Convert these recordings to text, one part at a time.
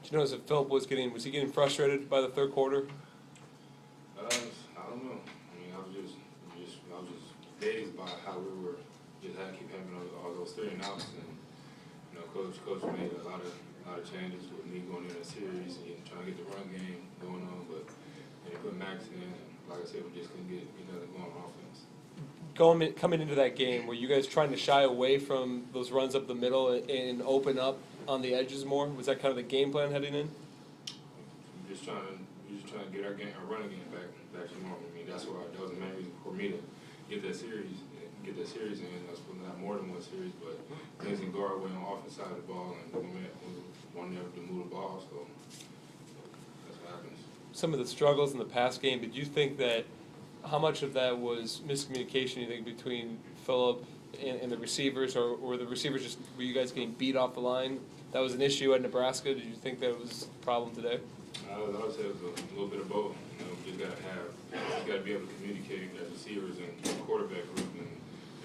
Did you notice if Philip was he getting frustrated by the third quarter? I don't know. I mean, I was just dazed by how we were just had to keep having all those 3 and outs, and you know, coach made a lot of changes with me going in a series and trying to get the run game going on, but he put Max in, and like I said, we just couldn't get nothing going on offense. Coming into that game, were you guys trying to shy away from those runs up the middle and open up on the edges more? Was that kind of the game plan heading in? We're just trying to get our running game back to normal. I mean, that was the main reason for me to get that series in. I was supposed to have more than one series, but things didn't go our way on the offense side of the ball, and we wanted to move the ball, so that's what happens. Some of the struggles in the pass game, did you think that, how much of that was miscommunication, you think, between Philip and the receivers, or were the receivers were you guys getting beat off the line? That was an issue at Nebraska. Did you think that was a problem today? I would say it was a little bit of both. You know, we just got to be able to communicate as receivers and quarterback group, and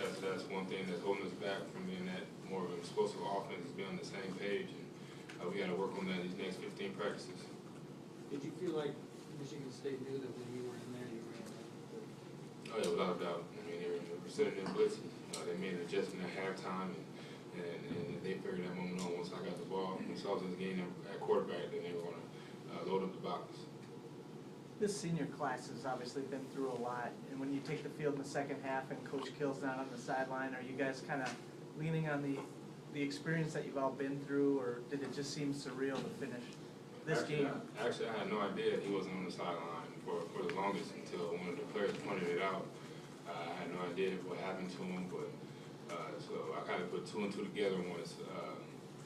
that's one thing that's holding us back from being that more of an explosive offense, is being on the same page, and we got to work on that these next 15 practices. Did you feel like Michigan State knew that when you were in there, you were in there? Oh yeah, without a doubt. I mean, they were sitting in blitzing. They made an adjustment at halftime, and they figured that moment on. Once I got the ball, when I was getting at quarterback, then they were going to load up the box. This senior class has obviously been through a lot, and when you take the field in the second half and Coach Kill's not on the sideline, are you guys kind of leaning on the experience that you've all been through, or did it just seem surreal to finish this game? Actually, I had no idea he wasn't on the sideline for the longest until one of the players pointed it out. I had no idea what happened to him, but so I kind of put 2 and 2 together once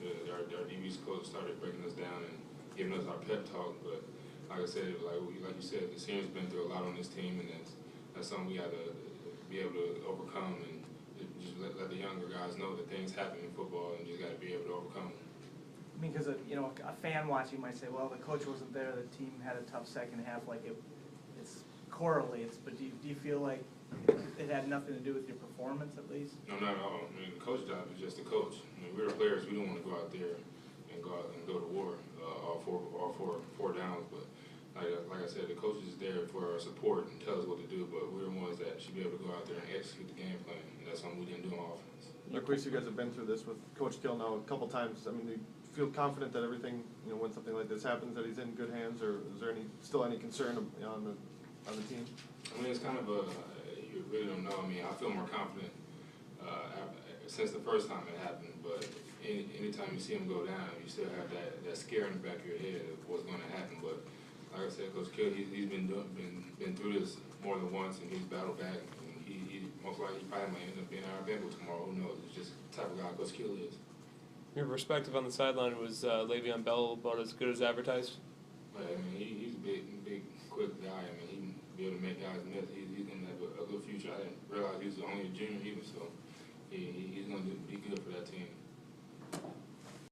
our DB's coach started breaking us down and giving us our pep talk. But like I said, like you said, the seniors been through a lot on this team, and that's something we got to be able to overcome, and just let the younger guys know that things happen in football, and you just got to be able to overcome them. I mean, because a fan watching might say, well, the coach wasn't there, the team had a tough second half, like it correlates. But do you feel like it had nothing to do with your performance, at least? No, not at all. I mean, the coach's job is just to coach. I mean, we're the players. We don't want to go out there and go to war all four downs. But like I said, the coach is there for our support and tell us what to do. But we're the ones that should be able to go out there and execute the game plan. And that's something we didn't do on offense. MarQueis, you guys have been through this with Coach Kill now a couple times. I mean, do you feel confident that everything, when something like this happens, that he's in good hands, or is there still any concern on the team? I mean, it's kind of you really don't know. I mean, I feel more confident since the first time it happened, but anytime you see him go down, you still have that scare in the back of your head of what's going to happen. But like I said, Coach Kill, he's been through this more than once, and he's battled back. And he most likely probably might end up being our Bengal tomorrow. Who knows? It's just the type of guy Coach Kill is. Your perspective on the sideline, was Le'Veon Bell about as good as advertised? I mean, he's a big, quick guy. I mean, he can be able to make guys miss. He's going to have a good future. I didn't realize he was only a junior either, so he's going to be good for that team.